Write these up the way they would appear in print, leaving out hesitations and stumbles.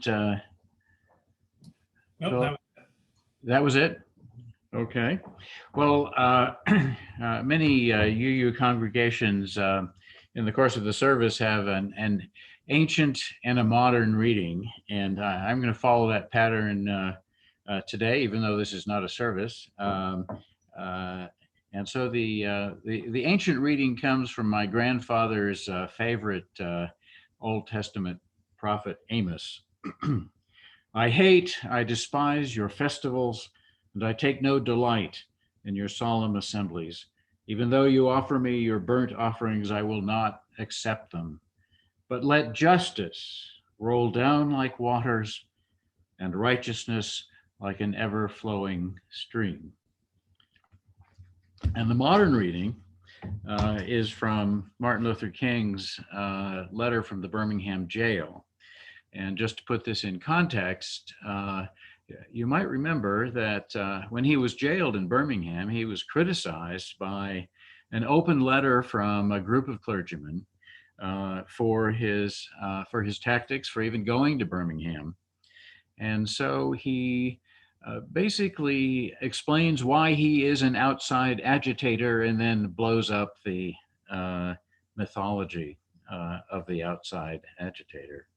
Nope, Philip? That was it? Okay. Well, many UU congregations in the course of the service have an ancient and a modern reading, and I'm going to follow that pattern today, even though this is not a service. And so the ancient reading comes from my grandfather's favorite Old Testament prophet, Amos. I despise your festivals, and I take no delight in your solemn assemblies. Even though you offer me your burnt offerings, I will not accept them. But let justice roll down like waters, and righteousness like an ever-flowing stream. And the modern reading is from Martin Luther King's letter from the Birmingham jail. And just to put this in context, you might remember that when he was jailed in Birmingham, he was criticized by an open letter from a group of clergymen for his tactics for even going to Birmingham. And so he basically explains why he is an outside agitator and then blows up the mythology of the outside agitator.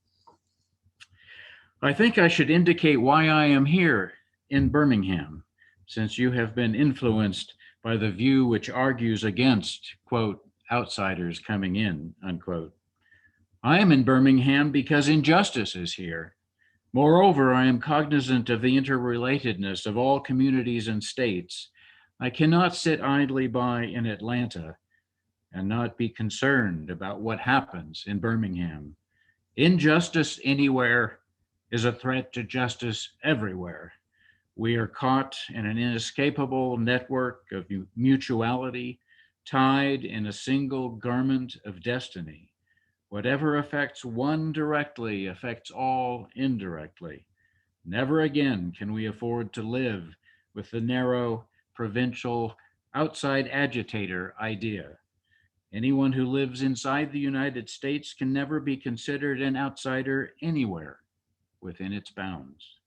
I think I should indicate why I am here in Birmingham, since you have been influenced by the view which argues against, quote, outsiders coming in, unquote. I am in Birmingham because injustice is here. Moreover, I am cognizant of the interrelatedness of all communities and states. I cannot sit idly by in Atlanta and not be concerned about what happens in Birmingham. Injustice anywhere is a threat to justice everywhere. We are caught in an inescapable network of mutuality, tied in a single garment of destiny. Whatever affects one directly affects all indirectly. Never again can we afford to live with the narrow, provincial, outside agitator idea. Anyone who lives inside the United States can never be considered an outsider anywhere within its bounds.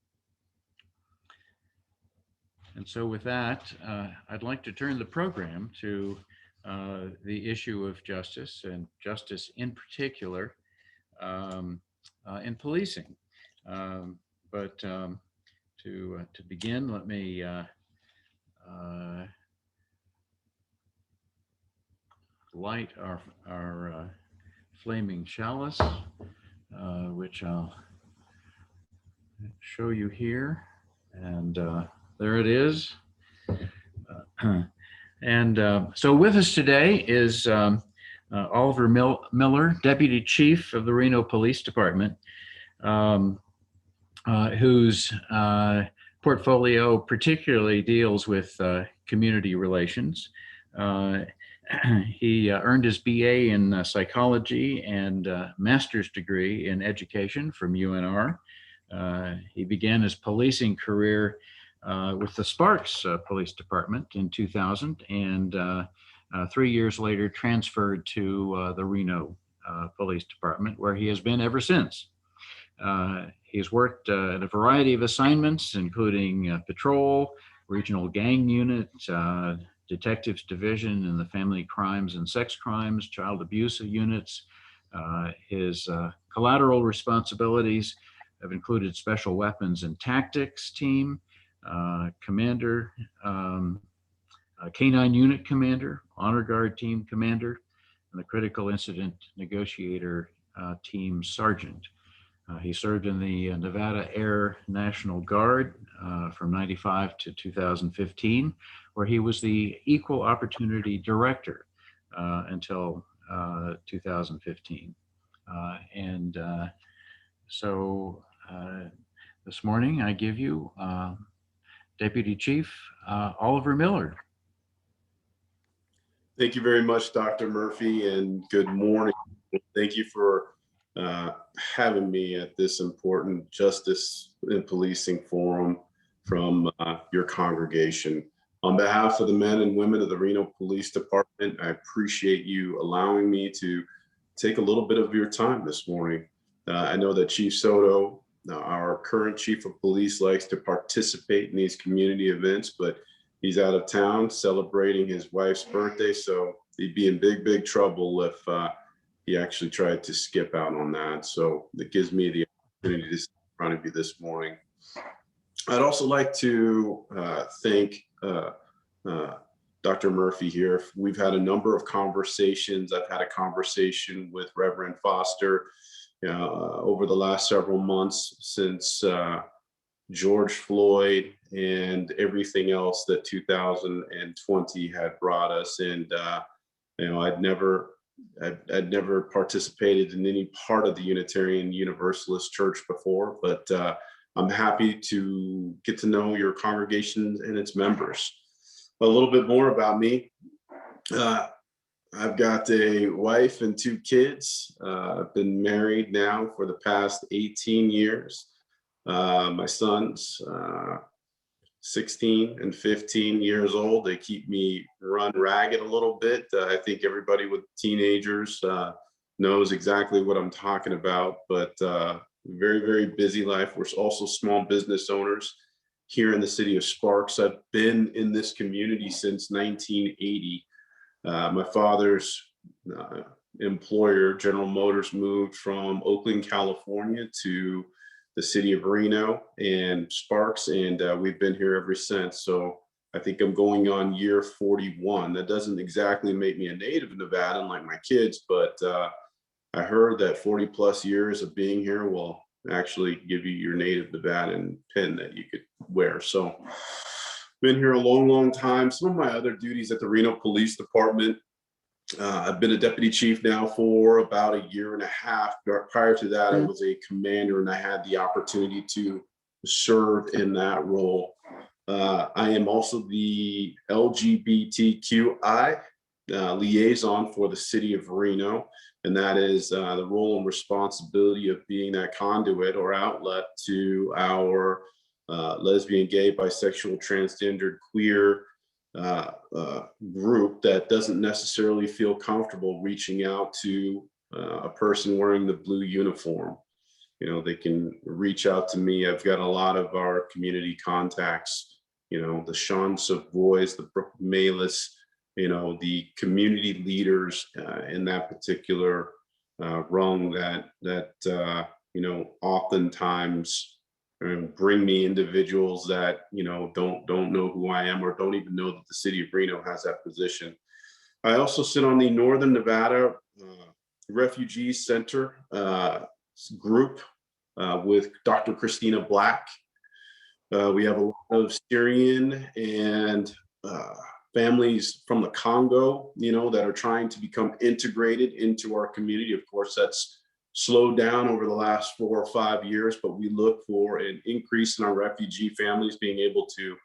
And so with that, I'd like to turn the program to the issue of justice, and justice in particular in policing. But to begin, let me light our flaming chalice, which I'll show you here, and there it is. So with us today is Oliver Miller, Deputy Chief of the Reno Police Department, whose portfolio particularly deals with community relations. He earned his BA in psychology and master's degree in education from UNR. He began his policing career with the Sparks Police Department in 2000, and 3 years later transferred to the Reno Police Department, where he has been ever since. He's worked at a variety of assignments, including patrol, regional gang unit, detectives division in the family crimes and sex crimes, child abuse units. His collateral responsibilities have included special weapons and tactics team, commander, K-9 unit commander, honor guard team commander, and the critical incident negotiator team sergeant. He served in the Nevada Air National Guard from 95 to 2015, where he was the Equal Opportunity Director until 2015. So this morning I give you Deputy Chief Oliver Miller. Thank you very much, Dr. Murphy, and good morning. Thank you for having me at this important Justice in Policing Forum from your congregation. On behalf of the men and women of the Reno Police Department, I appreciate you allowing me to take a little bit of your time this morning. I know that Chief Soto, current chief of police likes to participate in these community events, but he's out of town celebrating his wife's birthday. So he'd be in big trouble if he actually tried to skip out on that. So it gives me the opportunity to sit in front of you this morning. I'd also like to thank Dr. Murphy here. We've had a number of conversations. I've had a conversation with Reverend Foster over the last several months since George Floyd and everything else that 2020 had brought us. And I'd never participated in any part of the Unitarian Universalist Church before, but I'm happy to get to know your congregation and its members. A little bit more about me. I've got a wife and 2 kids. I've been married now for the past 18 years. My sons, 16 and 15 years old. They keep me run ragged a little bit. I think everybody with teenagers knows exactly what I'm talking about, but very busy life. We're also small business owners here in the city of Sparks. I've been in this community since 1980. My father's employer, General Motors, moved from Oakland, California to the city of Reno and Sparks, and we've been here ever since. So I think I'm going on year 41. That doesn't exactly make me a native Nevadan like my kids, but I heard that 40 plus years of being here will actually give you your native Nevadan pin that you could wear. So been here a long time. Some of my other duties at the Reno Police Department, I've been a deputy chief now for about a year and a half. Prior to that, I was a commander and I had the opportunity to serve in that role. I am also the LGBTQI liaison for the city of Reno, and that is the role and responsibility of being that conduit or outlet to our lesbian, gay, bisexual, transgendered, queer group that doesn't necessarily feel comfortable reaching out to a person wearing the blue uniform. They can reach out to me. I've got a lot of our community contacts, the Sean Savoys, the Brooke Malis, the community leaders in that particular rung that oftentimes bring me individuals that don't know who I am or don't even know that the city of Reno has that position. I also sit on the Northern Nevada Refugee Center group with Dr. Christina Black. We have a lot of Syrian and families from the Congo, that are trying to become integrated into our community. Of course, that's slowed down over the last 4 or 5 years, but we look for an increase in our refugee families being able to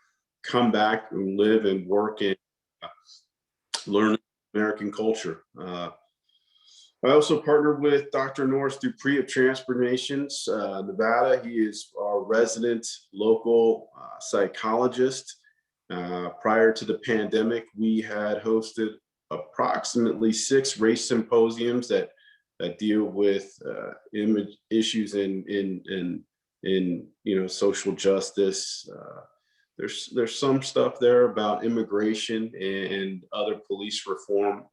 come back and live and work and learn American culture. I also partnered with Dr. Norris Dupree of Transformations Nevada. He is our resident local psychologist. Prior to the pandemic, we had hosted approximately 6 race symposiums that deal with image issues in social justice. There's some stuff there about immigration and other police reform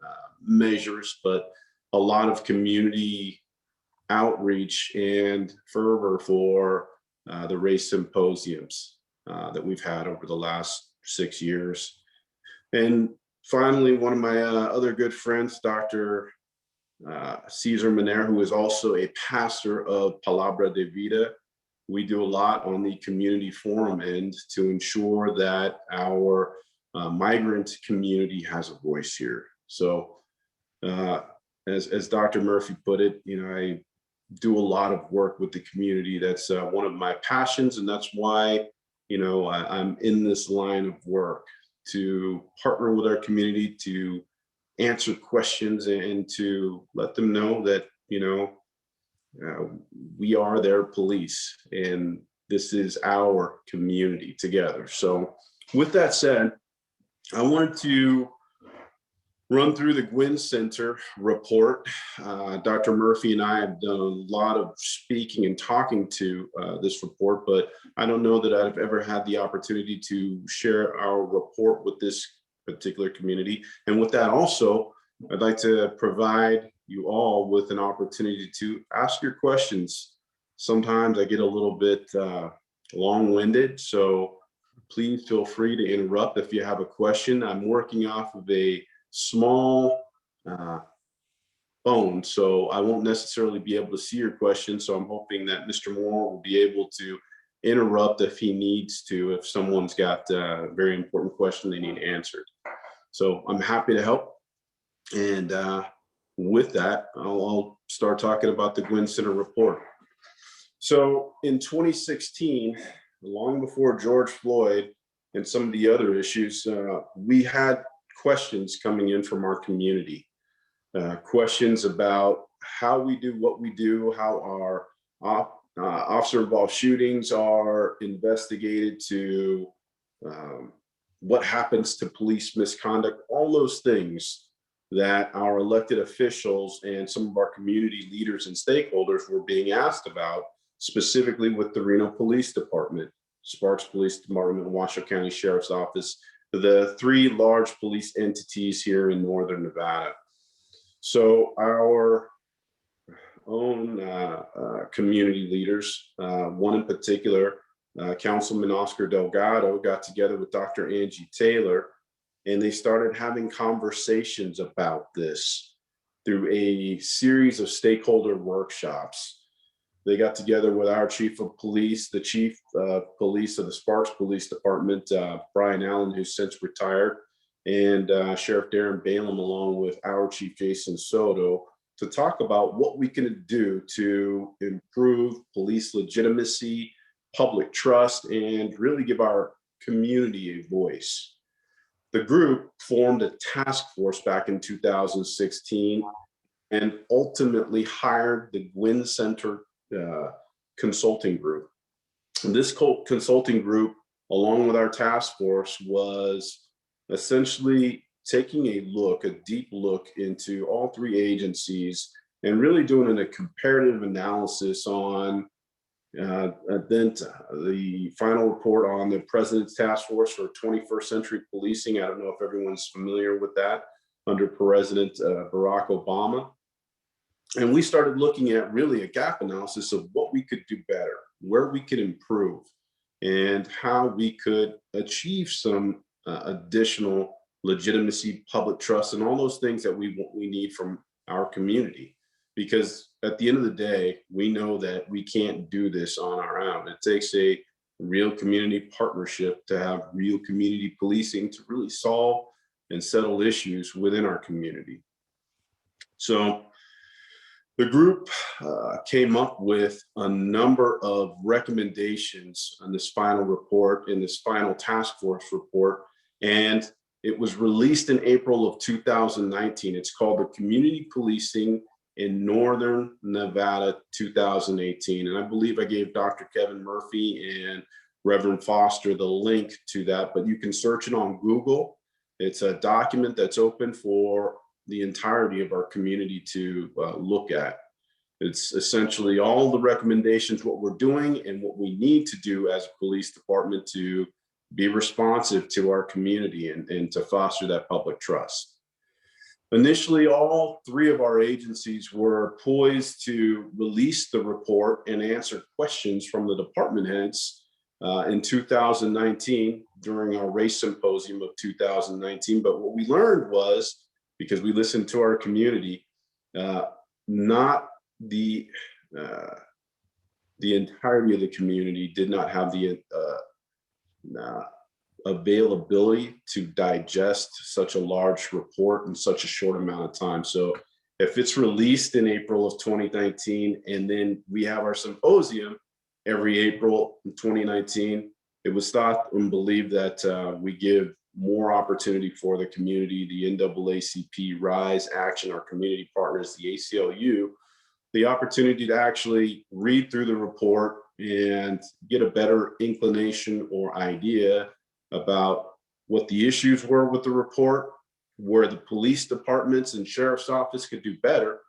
measures, but a lot of community outreach and fervor for the race symposiums that we've had over the last 6 years. And finally, one of my other good friends, Dr. Cesar Miner, who is also a pastor of Palabra de Vida. We do a lot on the community forum end to ensure that our migrant community has a voice here. So as Dr. Murphy put it, I do a lot of work with the community. That's one of my passions, and that's why I'm in this line of work, to partner with our community, to answer questions and to let them know that we are their police and this is our community together. So with that said, I wanted to run through the Guinn Center Report. Dr. Murphy and I have done a lot of speaking and talking to this report, but I don't know that I've ever had the opportunity to share our report with this particular community. And with that also, I'd like to provide you all with an opportunity to ask your questions. Sometimes I get a little bit long-winded, so please feel free to interrupt if you have a question. I'm working off of a small phone, so I won't necessarily be able to see your question. So I'm hoping that Mr. Moore will be able to interrupt if he needs to, if someone's got a very important question they need answered. So I'm happy to help. And with that, I'll start talking about the Guinn Center Report. So in 2016, long before George Floyd and some of the other issues, we had questions coming in from our community. Questions about how we do what we do, how our officer-involved shootings are investigated, to what happens to police misconduct, all those things that our elected officials and some of our community leaders and stakeholders were being asked about, specifically with the Reno Police Department, Sparks Police Department, and Washoe County Sheriff's Office, the three large police entities here in Northern Nevada. So our own community leaders, one in particular, Councilman Oscar Delgado, got together with Dr. Angie Taylor, and they started having conversations about this through a series of stakeholder workshops. They got together with our chief of police, the chief of police of the Sparks Police Department, Brian Allen, who's since retired, and Sheriff Darren Balaam, along with our chief Jason Soto, to talk about what we can do to improve police legitimacy, public trust, and really give our community a voice. The group formed a task force back in 2016 and ultimately hired the Guinn Center Consulting Group. And this consulting group, along with our task force, was essentially taking a deep look into all three agencies and really doing a comparative analysis on the final report on the President's Task Force for 21st Century Policing. I don't know if everyone's familiar with that, under President Barack Obama. And we started looking at really a gap analysis of what we could do better, where we could improve, and how we could achieve some additional legitimacy, public trust, and all those things that we need from our community. Because at the end of the day, we know that we can't do this on our own. It takes a real community partnership to have real community policing to really solve and settle issues within our community. So the group came up with a number of recommendations on this final report, in this final task force report, and it was released in April of 2019. It's called the Community Policing in Northern Nevada 2018. And I believe I gave Dr. Kevin Murphy and Reverend Foster the link to that, but you can search it on Google. It's a document that's open for the entirety of our community to look at. It's essentially all the recommendations, what we're doing and what we need to do as a police department to be responsive to our community and to foster that public trust. Initially, all three of our agencies were poised to release the report and answer questions from the department heads in 2019 during our race symposium of 2019. But what we learned was, because we listened to our community, not the entirety of the community did not have the availability to digest such a large report in such a short amount of time. So if it's released in April of 2019, and then we have our symposium every April in 2019, it was thought and believed that we give more opportunity for the community, the NAACP, RISE, Action, our community partners, the ACLU, the opportunity to actually read through the report and get a better inclination or idea about what the issues were with the report, where the police departments and sheriff's office could do better,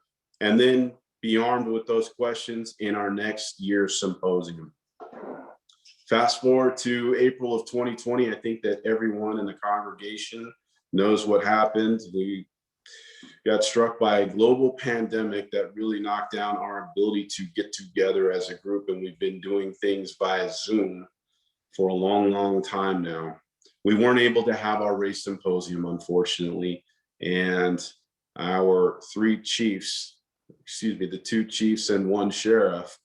and then be armed with those questions in our next year's symposium. Fast forward to April of 2020, I think that everyone in the congregation knows what happened. We got struck by a global pandemic that really knocked down our ability to get together as a group, and we've been doing things via Zoom for a long, long time now. We weren't able to have our race symposium, unfortunately, and our three chiefs, the two chiefs and one sheriff,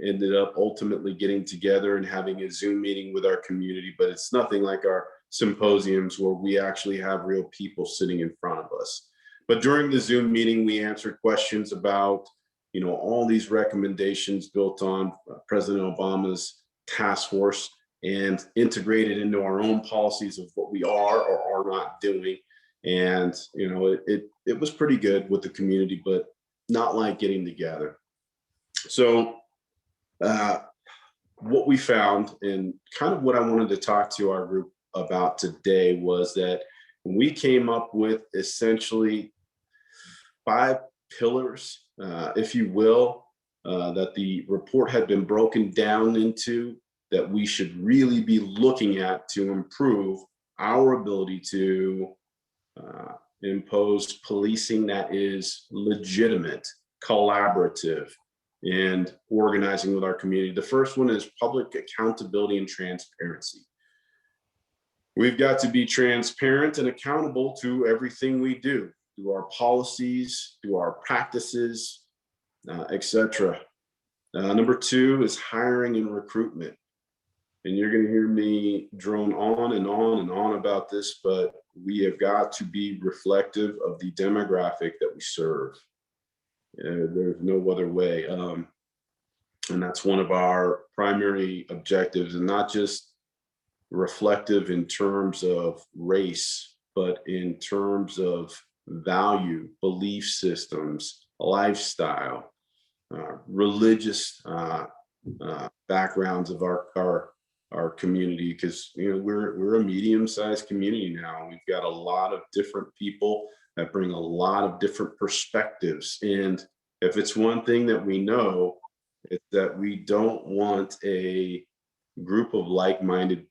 ended up ultimately getting together and having a Zoom meeting with our community. But it's nothing like our symposiums where we actually have real people sitting in front of us. But during the Zoom meeting, we answered questions about, all these recommendations built on President Obama's task force and integrated into our own policies of what we are or are not doing. And, it was pretty good with the community, but not like getting together. So what we found, and kind of what I wanted to talk to our group about today, was that we came up with essentially 5 pillars, if you will, that the report had been broken down into, that we should really be looking at to improve our ability to impose policing that is legitimate, collaborative, and organizing with our community. The first one is public accountability and transparency. We've got to be transparent and accountable to everything we do, through our policies, through our practices, etc. Number 2 is hiring and recruitment. And you're going to hear me drone on and on and on about this, but we have got to be reflective of the demographic that we serve. There's no other way. And that's one of our primary objectives, and not just reflective in terms of race, but in terms of value, belief systems, lifestyle, religious backgrounds of our community, because we're a medium-sized community now. We've got a lot of different people that bring a lot of different perspectives. And if it's one thing that we know, it's that we don't want a group of like-minded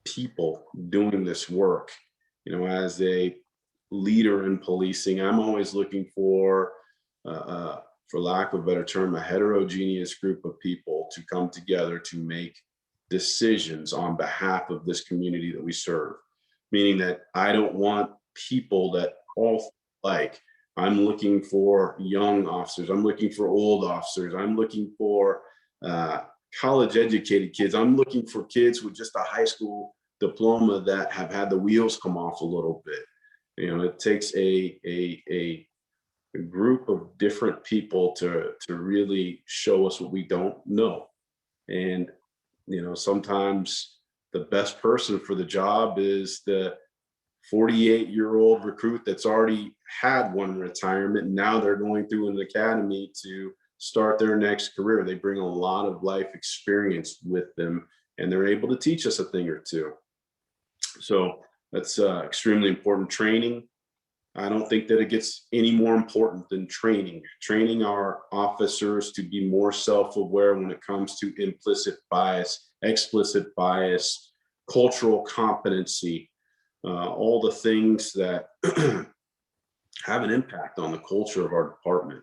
people doing this work. As a leader in policing, I'm always looking for lack of a better term, a heterogeneous group of people to come together to make decisions on behalf of this community that we serve. Meaning that I don't want people that all like. I'm looking for young officers. I'm looking for old officers. I'm looking for college educated kids. I'm looking for kids with just a high school diploma that have had the wheels come off a little bit. It takes a group of different people to really show us what we don't know. And sometimes the best person for the job is the 48-year-old recruit that's already had one retirement, and now they're going through an academy to start their next career. They bring a lot of life experience with them, and they're able to teach us a thing or two. So that's extremely important. Training, I don't think that it gets any more important than training our officers to be more self-aware when it comes to implicit bias, explicit bias, cultural competency, all the things that have an impact on the culture of our department.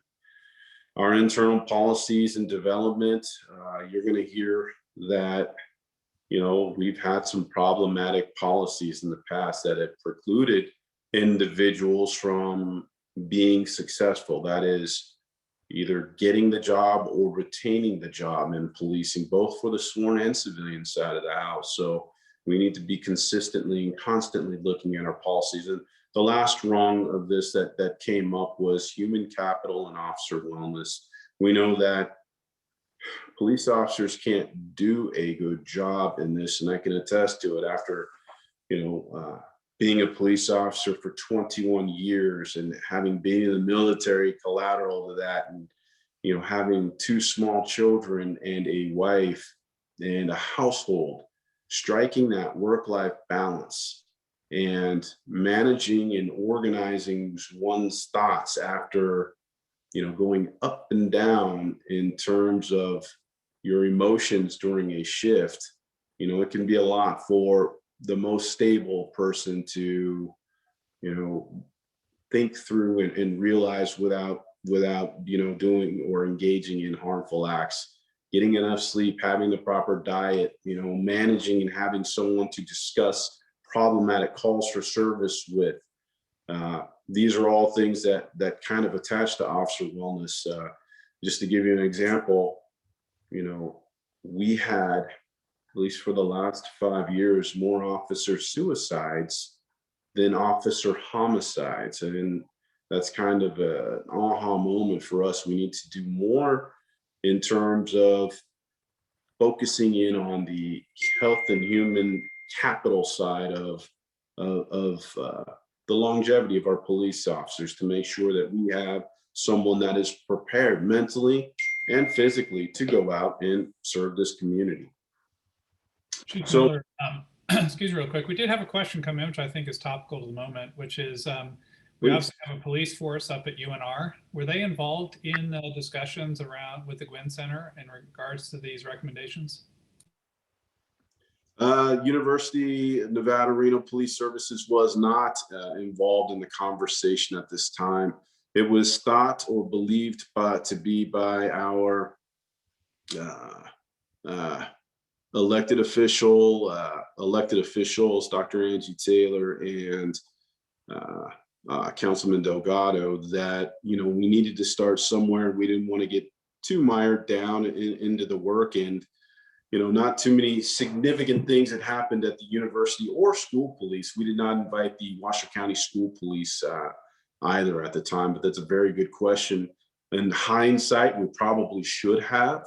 Our internal policies and development, you're going to hear that, we've had some problematic policies in the past that have precluded individuals from being successful. That is either getting the job or retaining the job in policing, both for the sworn and civilian side of the house. So we need to be consistently and constantly looking at our policies. And the last rung of this that came up was human capital and officer wellness. We know that police officers can't do a good job in this, and I can attest to it after, being a police officer for 21 years and having been in the military collateral to that, and having 2 small children and a wife and a household, striking that work-life balance and managing and organizing one's thoughts after, going up and down in terms of your emotions during a shift. It can be a lot for the most stable person to, think through and realize without doing or engaging in harmful acts. Getting enough sleep, having the proper diet, managing and having someone to discuss problematic calls for service with. These are all things that kind of attach to officer wellness. Just to give you an example, we had, at least for the last 5 years, more officer suicides than officer homicides. And that's kind of an aha moment for us. We need to do more in terms of focusing in on the health and human capital side of the longevity of our police officers, to make sure that we have someone that is prepared mentally and physically to go out and serve this community. Chief So, Miller, excuse me real quick. We did have a question come in, which I think is topical to the moment, which is we also have a police force up at UNR. Were they involved in discussions around with the Guinn Center in regards to these recommendations? University of Nevada, Reno Police Services was not involved in the conversation at this time. It was thought or believed to be by our elected officials, Dr. Angie Taylor and Councilman Delgado, that we needed to start somewhere. We didn't want to get too mired down into the work, and not too many significant things that happened at the university or school police. We did not invite the Washoe County School Police either at the time, but that's a very good question. In hindsight, we probably should have,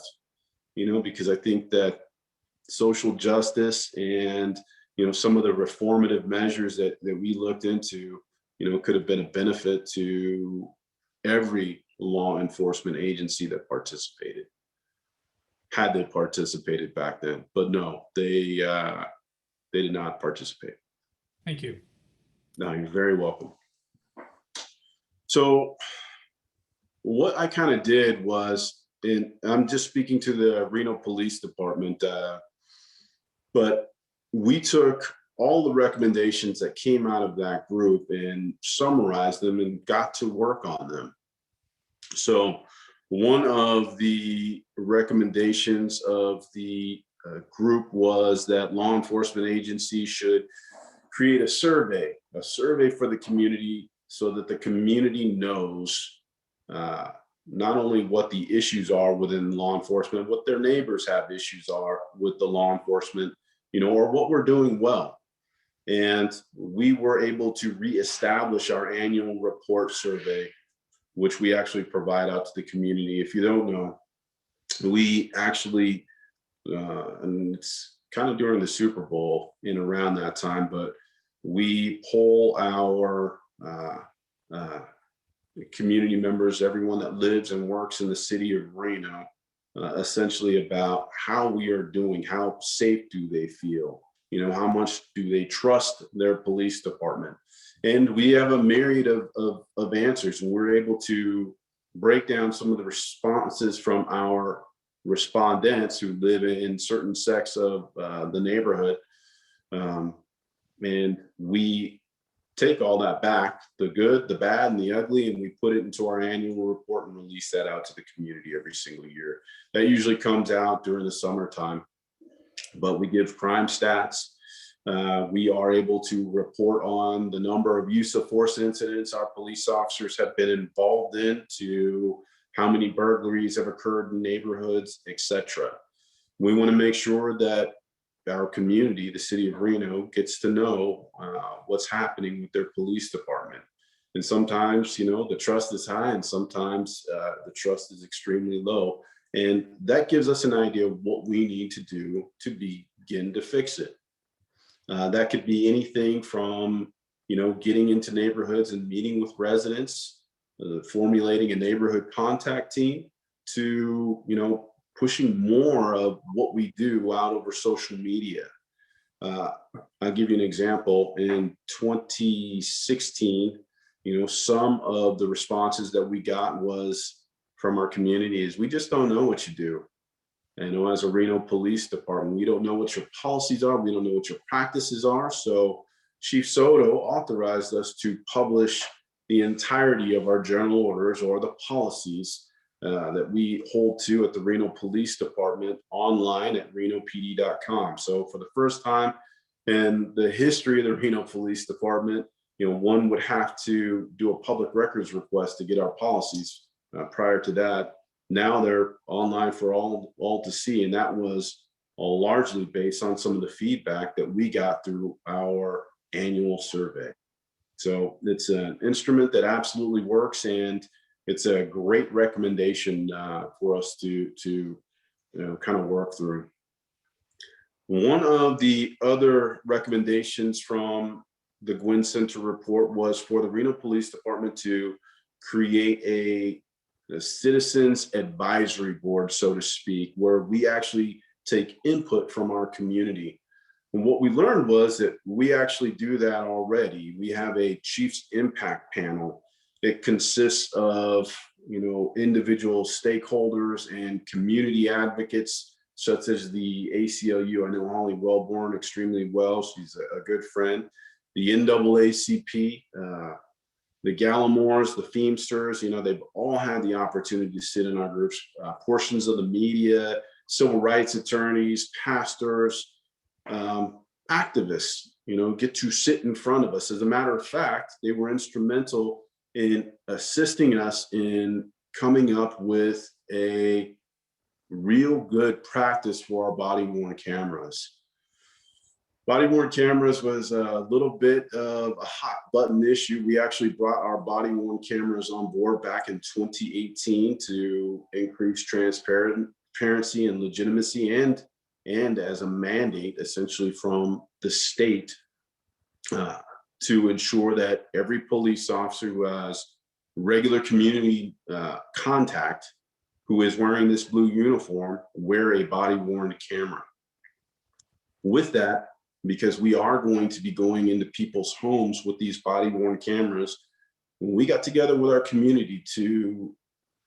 because I think that social justice and some of the reformative measures that we looked into could have been a benefit to every law enforcement agency that participated, had they participated back then. But no, they did not participate. Thank you. No, you're very welcome. So what I kind of did was, and I'm just speaking to the Reno Police Department, but we took all the recommendations that came out of that group and summarized them and got to work on them. So one of the recommendations of the group was that law enforcement agencies should create a survey for the community, so that the community knows not only what the issues are within law enforcement, what their neighbors have issues are with the law enforcement, or what we're doing well. And we were able to reestablish our annual report survey, which we actually provide out to the community. If you don't know, we actually, and it's kind of during the Super Bowl and around that time, but we poll our community members, everyone that lives and works in the city of Reno, essentially about how we are doing, how safe do they feel, how much do they trust their police department. And we have a myriad of answers, and we're able to break down some of the responses from our respondents who live in certain sects of the neighborhood. And we take all that back, the good, the bad, and the ugly, and we put it into our annual report and release that out to the community every single year. That usually comes out during the summertime, but we give crime stats. We are able to report on the number of use of force incidents our police officers have been involved in, to how many burglaries have occurred in neighborhoods, etc. We want to make sure that our community, the city of Reno, gets to know what's happening with their police department. And sometimes, the trust is high, and sometimes the trust is extremely low. And that gives us an idea of what we need to do to begin to fix it. That could be anything from, getting into neighborhoods and meeting with residents, formulating a neighborhood contact team, to, pushing more of what we do out over social media. I'll give you an example. In 2016, some of the responses that we got was from our community is, we just don't know what you do. And as a Reno Police Department, we don't know what your policies are. We don't know what your practices are. So Chief Soto authorized us to publish the entirety of our general orders, or the policies that we hold to at the Reno Police Department, online at renopd.com. So for the first time in the history of the Reno Police Department, one would have to do a public records request to get our policies. Prior to that, now they're online for all to see, and that was largely based on some of the feedback that we got through our annual survey. So it's an instrument that absolutely works, and it's a great recommendation for us to kind of work through. One of the other recommendations from the Guinn Center Report was for the Reno Police Department to create a citizens advisory board, so to speak, where we actually take input from our community. And what we learned was that we actually do that already. We have a Chiefs Impact Panel. It consists of individual stakeholders and community advocates, such as the ACLU. I know Holly Wellborn extremely well. She's a good friend. The NAACP, the Gallimores, the Feemsters, they've all had the opportunity to sit in our groups. Portions of the media, civil rights attorneys, pastors, activists, get to sit in front of us. As a matter of fact, they were instrumental in assisting us in coming up with a real good practice for our body-worn cameras. Body-worn cameras was a little bit of a hot button issue. We actually brought our body-worn cameras on board back in 2018 to increase transparency and legitimacy, and as a mandate essentially from the state to ensure that every police officer who has regular community contact, who is wearing this blue uniform, wear a body-worn camera. With that, because we are going to be going into people's homes with these body-worn cameras, we got together with our community to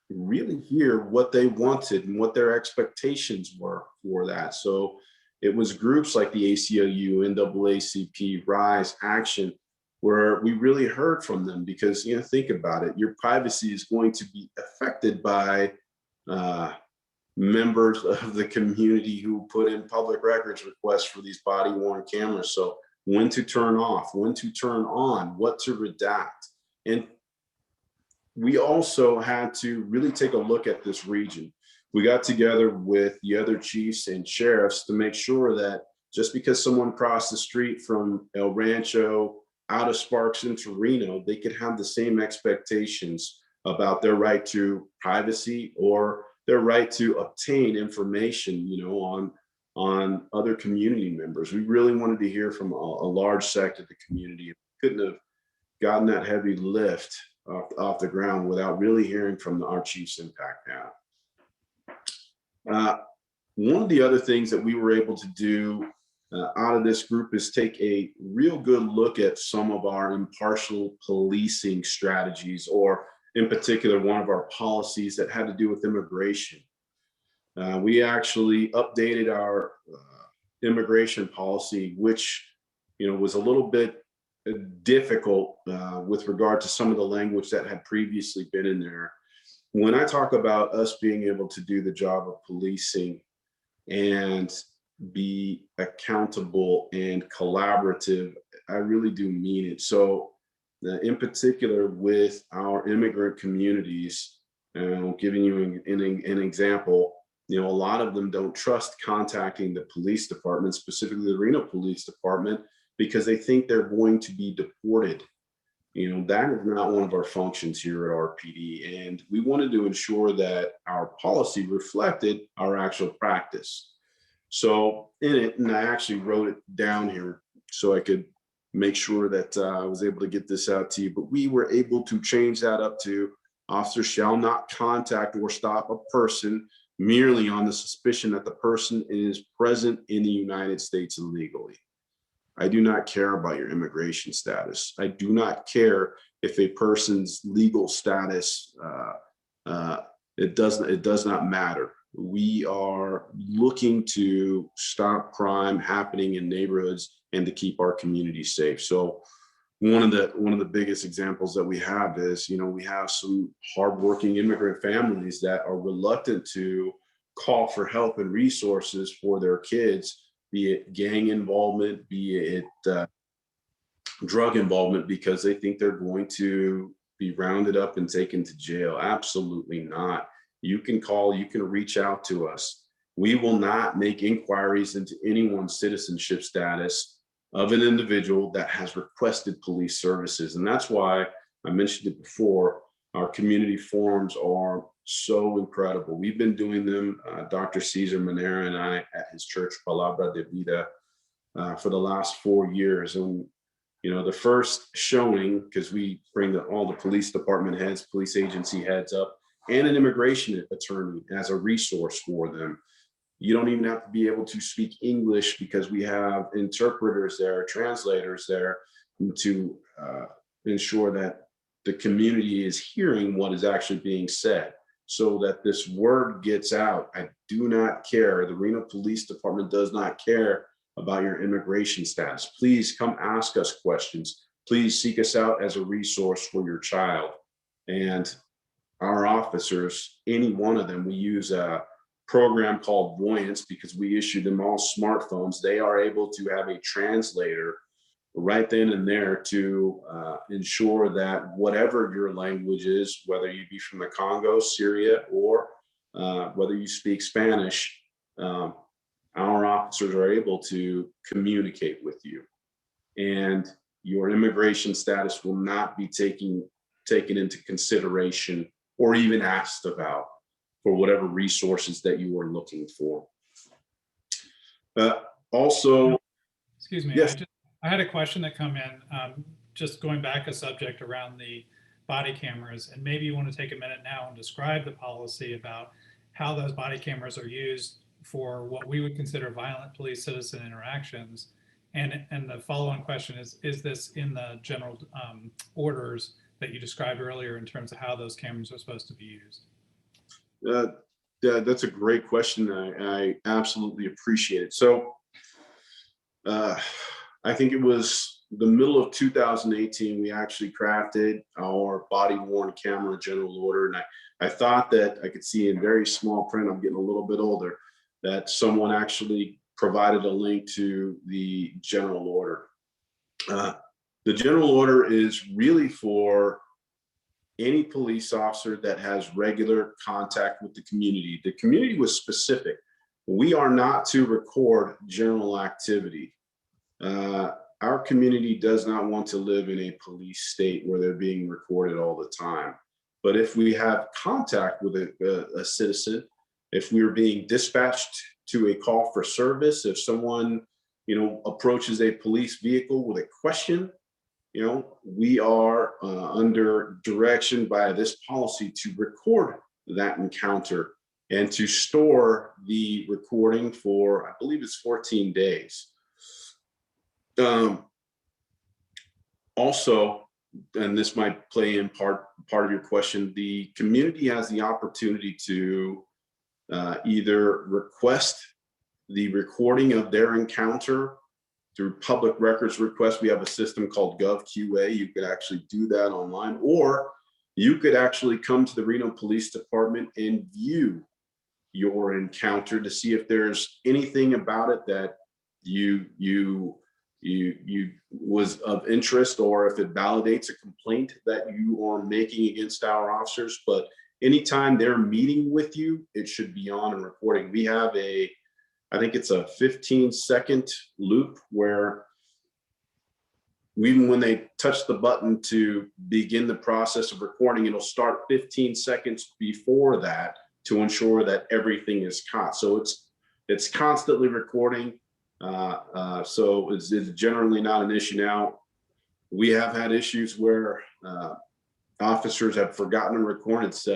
really hear what they wanted and what their expectations were for that. So it was groups like the ACLU, NAACP, RISE, Action, where we really heard from them, because think about it, your privacy is going to be affected by members of the community who put in public records requests for these body-worn cameras. So when to turn off, when to turn on, what to redact. And we also had to really take a look at this region. We got together with the other chiefs and sheriffs to make sure that just because someone crossed the street from El Rancho out of Sparks into Reno, they could have the same expectations about their right to privacy or their right to obtain information, on other community members. We really wanted to hear from a large sector of the community. We couldn't have gotten that heavy lift off the ground without really hearing from our Chiefs Impact Panel. One of the other things that we were able to do out of this group is take a real good look at some of our impartial policing strategies, or in particular, one of our policies that had to do with immigration. We actually updated our immigration policy, which was a little bit difficult with regard to some of the language that had previously been in there. When I talk about us being able to do the job of policing and be accountable and collaborative, I really do mean it. So in particular with our immigrant communities, and giving you an example, a lot of them don't trust contacting the police department, specifically the Reno Police Department, because they think they're going to be deported. That is not one of our functions here at RPD. And we wanted to ensure that our policy reflected our actual practice. So in it, and I actually wrote it down here so I could make sure that I was able to get this out to you, but we were able to change that up to: officers shall not contact or stop a person merely on the suspicion that the person is present in the United States illegally. I do not care about your immigration status. I do not care if a person's legal status, it does not matter. We are looking to stop crime happening in neighborhoods and to keep our community safe. So one of the biggest examples that we have is, we have some hardworking immigrant families that are reluctant to call for help and resources for their kids, be it gang involvement, be it drug involvement, because they think they're going to be rounded up and taken to jail. Absolutely not. You can call, you can reach out to us. We will not make inquiries into anyone's citizenship status of an individual that has requested police services. And that's why I mentioned it before, our community forums are so incredible. We've been doing them, Dr. Cesar Manera and I at his church, Palabra de Vida, for the last 4 years. And the first showing, because we bring all the police department heads, police agency heads up, and an immigration attorney as a resource for them. You don't even have to be able to speak English, because we have interpreters there, translators there, to ensure that the community is hearing what is actually being said, so that this word gets out. I do not care. The Reno Police Department does not care about your immigration status. Please come ask us questions. Please seek us out as a resource for your child. And our officers, any one of them, we use a program called Voyance, because we issue them all smartphones. They are able to have a translator right then and there to ensure that whatever your language is, whether you be from the Congo, Syria, or whether you speak Spanish, our officers are able to communicate with you. And your immigration status will not be taken into consideration or even asked about for whatever resources that you are looking for. Also, excuse me, yes. I had a question that come in, just going back a subject around the body cameras, and maybe you want to take a minute now and describe the policy about how those body cameras are used for what we would consider violent police-citizen interactions. And the follow-on question is this in the general orders that you described earlier in terms of how those cameras are supposed to be used? That's a great question. I absolutely appreciate it. So I think it was the middle of 2018, we actually crafted our body-worn camera general order. And I thought that I could see in very small print, I'm getting a little bit older, that someone actually provided a link to the general order. The general order is really for any police officer that has regular contact with the community. The community was specific. We are not to record general activity. Our community does not want to live in a police state where they're being recorded all the time. But if we have contact with a citizen, if we're being dispatched to a call for service, if someone, approaches a police vehicle with a question, we are under direction by this policy to record that encounter and to store the recording for, I believe it's 14 days. Also, and this might play in part of your question, the community has the opportunity to either request the recording of their encounter through public records request. We have a system called GovQA. You could actually do that online, or you could actually come to the Reno Police Department and view your encounter to see if there's anything about it that you was of interest, or if it validates a complaint that you are making against our officers. But anytime they're meeting with you, it should be on and recording. We have I think it's a 15-second loop where even when they touch the button to begin the process of recording, it'll start 15 seconds before that to ensure that everything is caught. So it's constantly recording. So it's generally not an issue now. We have had issues where officers have forgotten to record. It's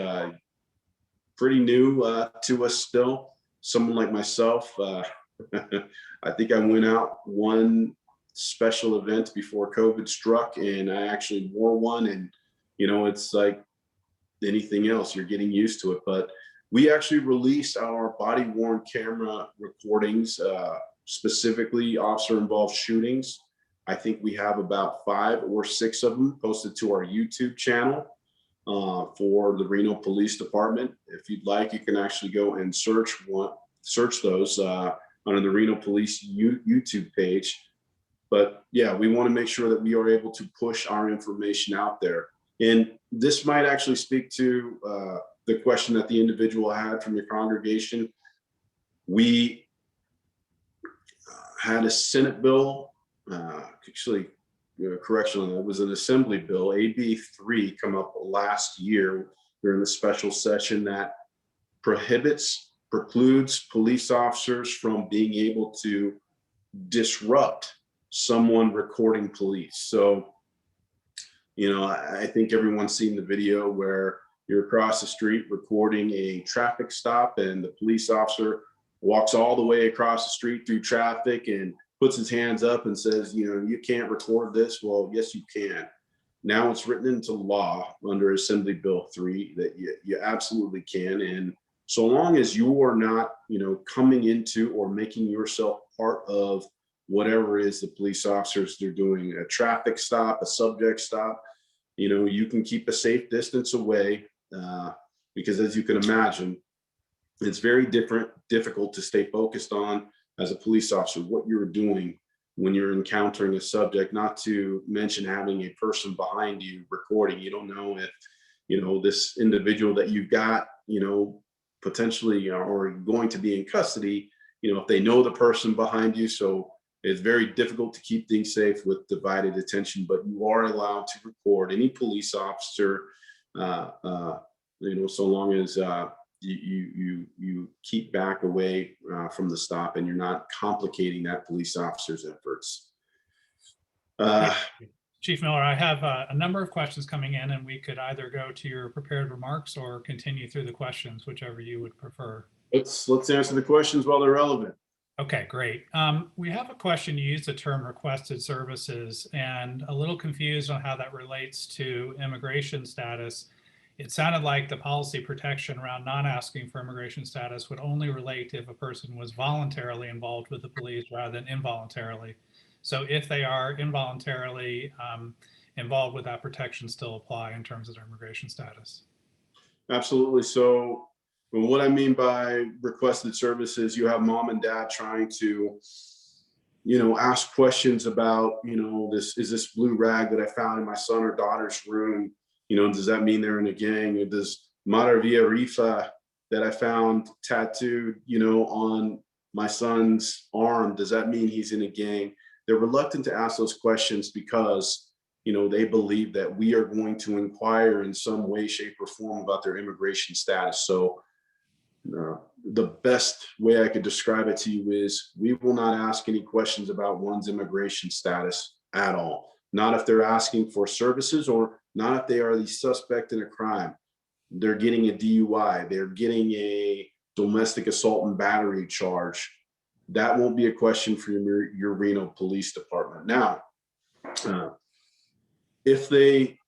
pretty new to us still. Someone like myself, I think I went out one special event before COVID struck, and I actually wore one, and it's like anything else, you're getting used to it. But we actually released our body worn camera recordings, specifically officer involved shootings. I think we have about 5 or 6 of them posted to our YouTube channel for the Reno Police Department. If you'd like, you can actually go and search those under the Reno Police YouTube page. But yeah, we want to make sure that we are able to push our information out there. And this might actually speak to the question that the individual had from your congregation. We had a Senate bill, correction, it was an Assembly bill, AB 3, come up last year during the special session that precludes police officers from being able to disrupt someone recording police. So, I think everyone's seen the video where you're across the street recording a traffic stop, and the police officer walks all the way across the street through traffic and puts his hands up and says, you can't record this. Well, yes, you can. Now it's written into law under Assembly Bill 3 that you absolutely can. And so long as you are not, coming into or making yourself part of whatever it is the police officers, they're doing a traffic stop, a subject stop, you can keep a safe distance away, because as you can imagine, it's very difficult to stay focused on as a police officer what you're doing when you're encountering a subject, not to mention having a person behind you recording. You don't know if, this individual that you've got, potentially or going to be in custody, if they know the person behind you. So it's very difficult to keep things safe with divided attention, but you are allowed to record any police officer, so long as you keep back away from the stop and you're not complicating that police officer's efforts. Chief Miller, I have a number of questions coming in, and we could either go to your prepared remarks or continue through the questions, whichever you would prefer. Let's answer the questions while they're relevant. Okay, great. We have a question. You used the term requested services, and a little confused on how that relates to immigration status. It sounded like the policy protection around not asking for immigration status would only relate if a person was voluntarily involved with the police rather than involuntarily. So if they are involuntarily involved, would that protection still apply in terms of their immigration status? Absolutely. So what I mean by requested services, you have mom and dad trying to, ask questions about, is this blue rag that I found in my son or daughter's room, does that mean they're in a gang? Or does Maravilla Rifa that I found tattooed, on my son's arm, does that mean he's in a gang? They're reluctant to ask those questions because, they believe that we are going to inquire in some way, shape, or form about their immigration status. So the best way I could describe it to you is we will not ask any questions about one's immigration status at all. Not if they're asking for services, or not if they are the suspect in a crime. They're getting a DUI, they're getting a domestic assault and battery charge. That won't be a question for your Reno Police Department. Now, if they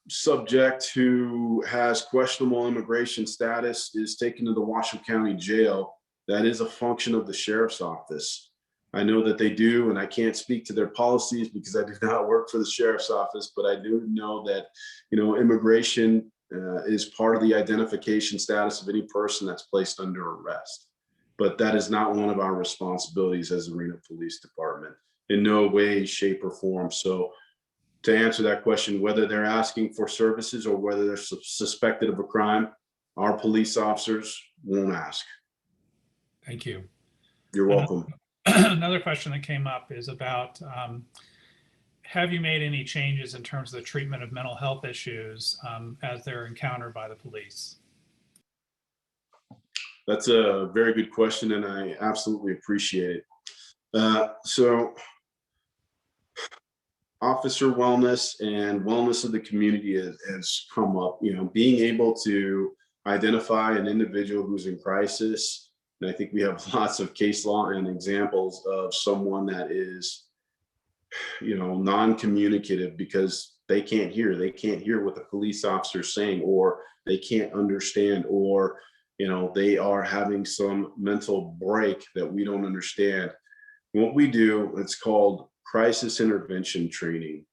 subject who has questionable immigration status is taken to the Washoe County Jail, that is a function of the sheriff's office. I know that they do, and I can't speak to their policies because I do not work for the sheriff's office, but I do know that, immigration is part of the identification status of any person that's placed under arrest. But that is not one of our responsibilities as the Reno Police Department in no way, shape, or form. So to answer that question, whether they're asking for services or whether they're suspected of a crime, our police officers won't ask. Thank you. You're welcome. Another question that came up is about, have you made any changes in terms of the treatment of mental health issues as they're encountered by the police? That's a very good question, and I absolutely appreciate it. So officer wellness and wellness of the community has come up, being able to identify an individual who's in crisis. And I think we have lots of case law and examples of someone that is non-communicative because they can't hear. They can't hear what the police officer is saying, or they can't understand, or they are having some mental break that we don't understand. What we do, it's called crisis intervention training.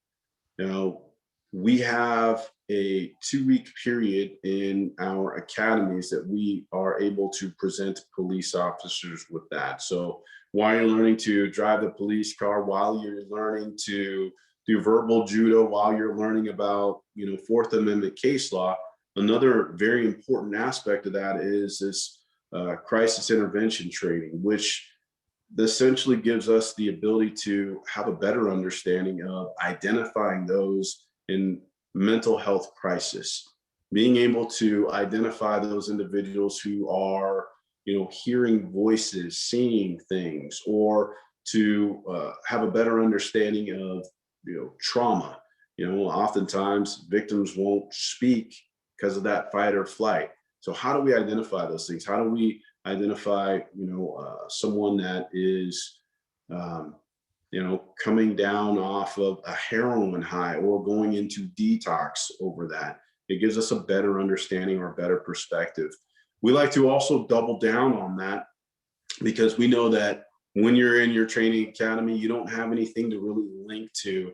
We have a 2-week period in our academies that we are able to present police officers with that. So while you're learning to drive the police car, while you're learning to do verbal judo, while you're learning about, Fourth Amendment case law, another very important aspect of that is this crisis intervention training, which essentially gives us the ability to have a better understanding of identifying those in mental health crisis, being able to identify those individuals who are, hearing voices, seeing things, or to have a better understanding of, trauma. Oftentimes victims won't speak because of that fight or flight. So how do we identify those things? How do we identify, someone that is, coming down off of a heroin high or going into detox over that? It gives us a better understanding or a better perspective. We like to also double down on that because we know that when you're in your training academy, you don't have anything to really link to,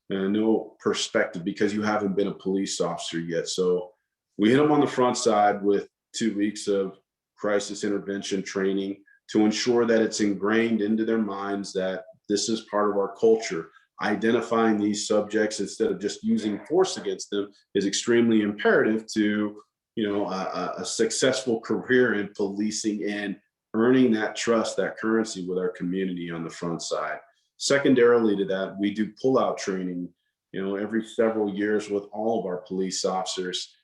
no perspective, because you haven't been a police officer yet. So we hit them on the front side with 2 weeks of crisis intervention training to ensure that it's ingrained into their minds that this is part of our culture. Identifying these subjects instead of just using force against them is extremely imperative to, a successful career in policing and earning that trust, that currency with our community on the front side. Secondarily to that, we do pull-out training, every several years with all of our police officers.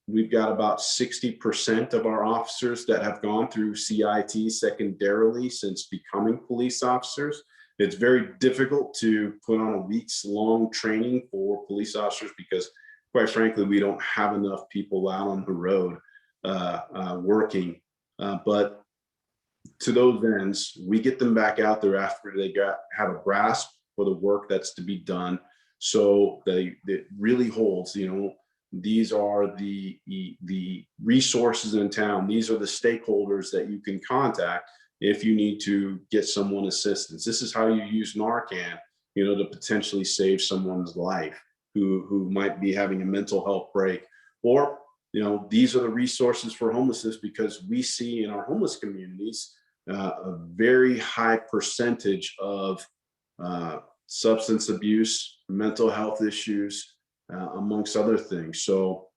We've got about 60% of our officers that have gone through CIT secondarily since becoming police officers. It's very difficult to put on a weeks-long training for police officers because, quite frankly, we don't have enough people out on the road working. But to those ends, we get them back out there after they have a grasp for the work that's to be done. So it really holds, these are the resources in town. These are the stakeholders that you can contact if you need to get someone assistance. This is how you use Narcan, to potentially save someone's life who might be having a mental health break. Or, these are the resources for homelessness, because we see in our homeless communities a very high percentage of substance abuse, mental health issues, amongst other things. So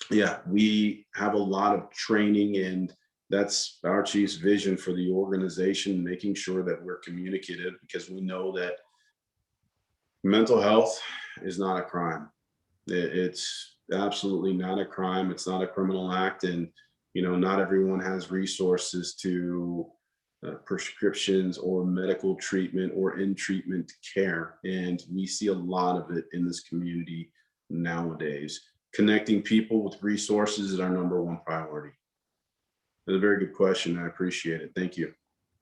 yeah, we have a lot of training, and that's our chief's vision for the organization, making sure that we're communicative, because we know that mental health is not a crime. It's absolutely not a crime. It's not a criminal act. And, not everyone has resources to prescriptions or medical treatment or in-treatment care. And we see a lot of it in this community nowadays. Connecting people with resources is our #1 priority. That's a very good question. I appreciate it. Thank you.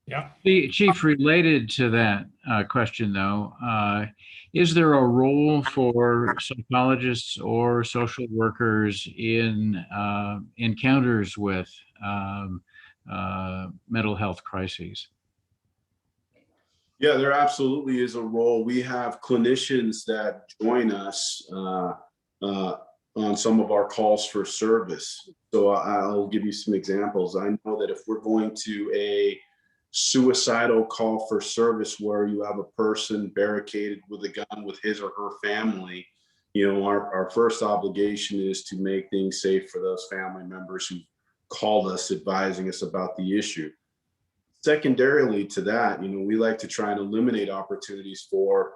Yeah. The Chief, related to that question, though, is there a role for psychologists or social workers in encounters with mental health crises? Yeah, there absolutely is a role. We have clinicians that join us on some of our calls for service. So I'll give you some examples. I know that if we're going to a suicidal call for service where you have a person barricaded with a gun with his or her family, our first obligation is to make things safe for those family members who called us advising us about the issue. Secondarily to that, we like to try and eliminate opportunities for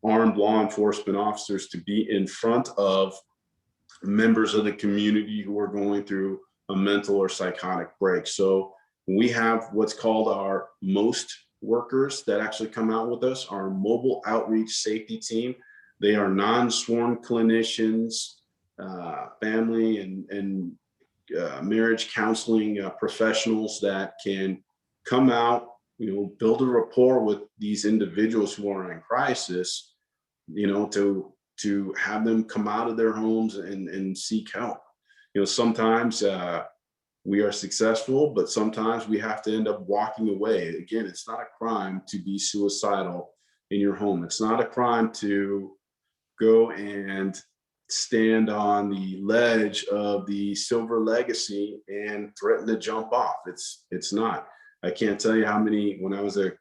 armed law enforcement officers to be in front of members of the community who are going through a mental or psychotic break. So we have what's called our MOST workers that actually come out with us, our mobile outreach safety team. They are non-sworn clinicians, family and marriage counseling professionals that can come out, build a rapport with these individuals who are in crisis, to have them come out of their homes and seek help. Sometimes we are successful, but sometimes we have to end up walking away. Again, it's not a crime to be suicidal in your home. It's not a crime to go and stand on the ledge of the Silver Legacy and threaten to jump off. It's not. I can't tell you how many, when I was a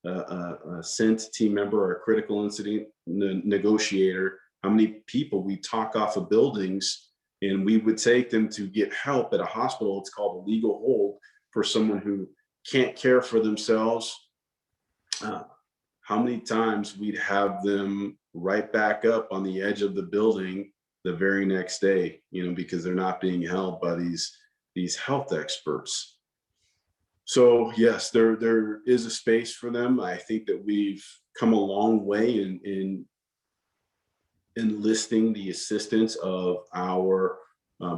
CENT team member or a critical incident negotiator, how many people we talk off of buildings, and we would take them to get help at a hospital. It's called a legal hold for someone who can't care for themselves. How many times we'd have them right back up on the edge of the building the very next day, because they're not being held by these health experts. So yes, there is a space for them. I think that we've come a long way in enlisting the assistance of our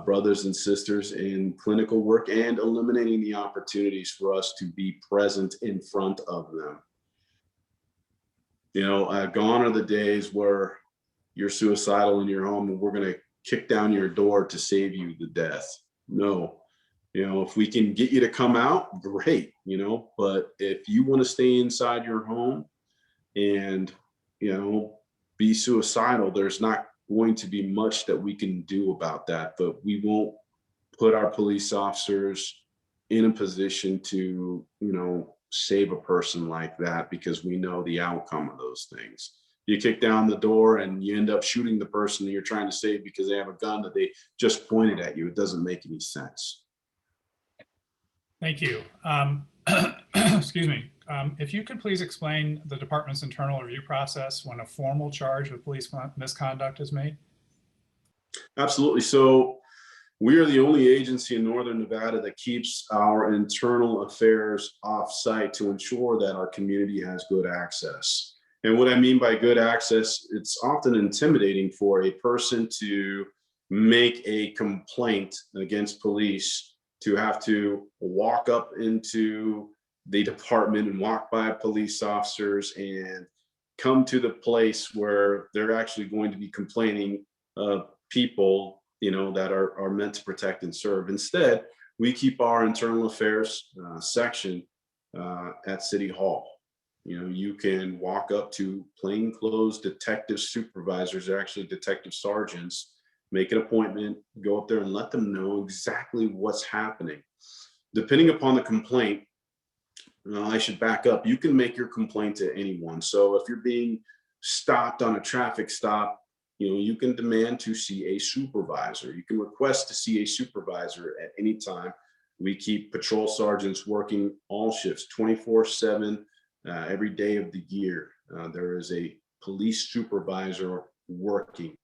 brothers and sisters in clinical work and eliminating the opportunities for us to be present in front of them. Gone are the days where you're suicidal in your home and we're going to kick down your door to save you the death. No. If we can get you to come out, great, but if you want to stay inside your home and, be suicidal, there's not going to be much that we can do about that. But we won't put our police officers in a position to, save a person like that, because we know the outcome of those things. You kick down the door and you end up shooting the person that you're trying to save because they have a gun that they just pointed at you. It doesn't make any sense. Thank you. Excuse me. If you could please explain the department's internal review process when a formal charge of police misconduct is made. Absolutely. So we are the only agency in Northern Nevada that keeps our internal affairs off-site to ensure that our community has good access. And what I mean by good access, it's often intimidating for a person to make a complaint against police, to have to walk up into the department and walk by police officers and come to the place where they're actually going to be complaining of people, that are meant to protect and serve. Instead, we keep our internal affairs section at City Hall. You can walk up to plainclothes detective supervisors, they're actually detective sergeants, make an appointment, go up there and let them know exactly what's happening. Depending upon the complaint, I should back up. You can make your complaint to anyone. So if you're being stopped on a traffic stop, you can demand to see a supervisor. You can request to see a supervisor at any time. We keep patrol sergeants working all shifts, 24/7, every day of the year. There is a police supervisor working.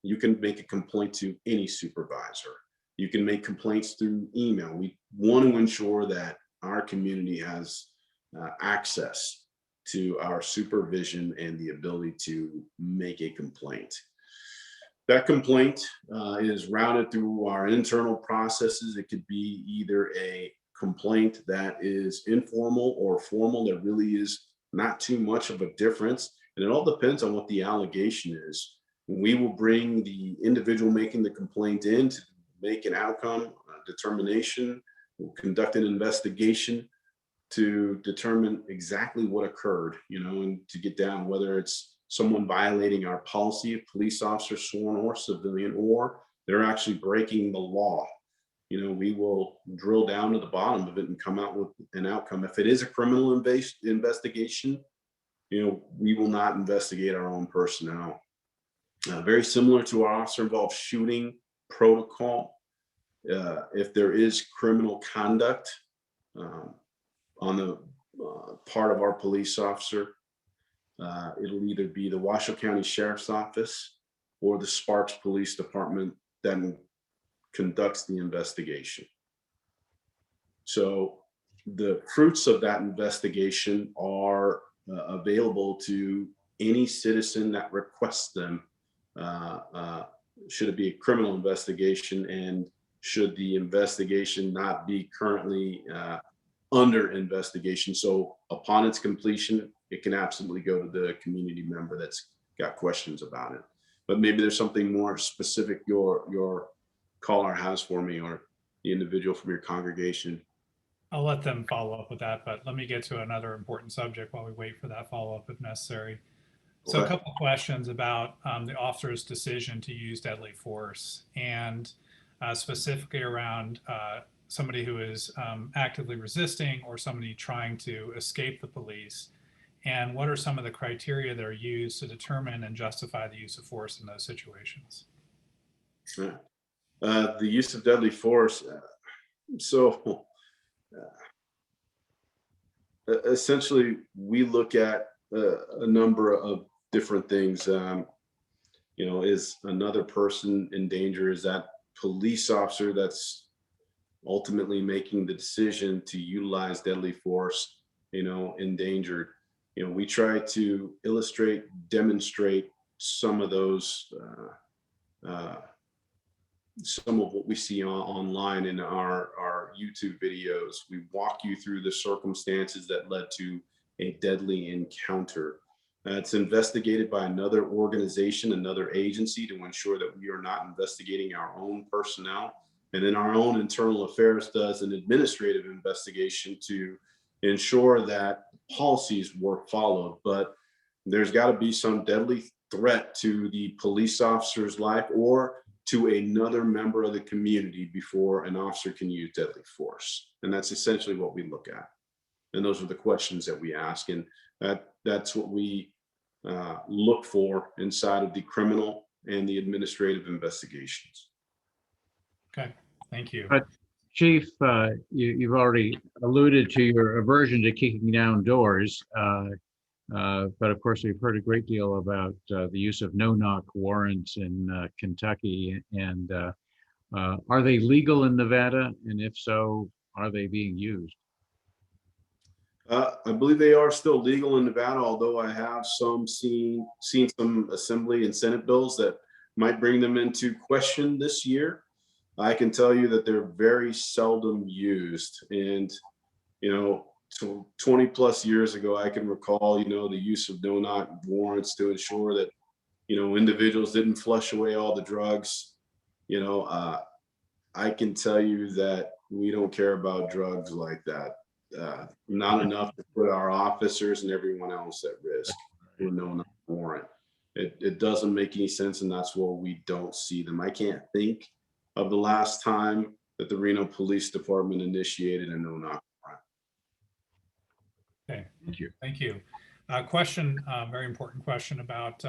You can make a complaint to any supervisor. You can make complaints through email. We want to ensure that our community has access to our supervision and the ability to make a complaint. That complaint is routed through our internal processes. It could be either a complaint that is informal or formal. There really is not too much of a difference. And it all depends on what the allegation is. We will bring the individual making the complaint in to make an outcome determination. We'll conduct an investigation to determine exactly what occurred, and to get down whether it's someone violating our policy, a police officer, sworn or civilian, or they're actually breaking the law. We will drill down to the bottom of it and come out with an outcome. If it is a criminal investigation, we will not investigate our own personnel. Very similar to our officer-involved shooting protocol. If there is criminal conduct on the part of our police officer, it'll either be the Washoe County Sheriff's Office or the Sparks Police Department that conducts the investigation. So the fruits of that investigation are available to any citizen that requests them, should it be a criminal investigation, and should the investigation not be currently under investigation. So upon its completion, it can absolutely go to the community member that's got questions about it. But maybe there's something more specific your caller has for me, or the individual from your congregation. I'll let them follow up with that, but let me get to another important subject while we wait for that follow-up if necessary. So a Okay. couple of questions about the officer's decision to use deadly force, and specifically around somebody who is actively resisting or somebody trying to escape the police. And what are some of the criteria that are used to determine and justify the use of force in those situations? Yeah. The use of deadly force. So essentially, we look at a number of different things. Is another person in danger? Is that police officer that's ultimately making the decision to utilize deadly force, endangered? We try to illustrate, demonstrate some of those, some of what we see online in our YouTube videos. We walk you through the circumstances that led to a deadly encounter. It's investigated by another organization, another agency, to ensure that we are not investigating our own personnel. And then our own internal affairs does an administrative investigation to ensure that policies were followed. But there's got to be some deadly threat to the police officer's life or to another member of the community before an officer can use deadly force. And that's essentially what we look at. And those are the questions that we ask. And that's what we look for inside of the criminal and the administrative investigations. Okay, thank you. Chief, you've already alluded to your aversion to kicking down doors, but of course we've heard a great deal about the use of no-knock warrants in Kentucky. And are they legal in Nevada? And if so, are they being used? I believe they are still legal in Nevada, although I have seen some Assembly and Senate bills that might bring them into question this year. I can tell you that they're very seldom used. And, 20 plus years ago, I can recall, the use of no-knock warrants to ensure that, individuals didn't flush away all the drugs. I can tell you that we don't care about drugs like that. Not enough to put our officers and everyone else at risk with no-knock warrant. It doesn't make any sense, and that's why we don't see them. I can't think of the last time that the Reno Police Department initiated a no-knock warrant. Okay, thank you. Thank you. Question, very important question about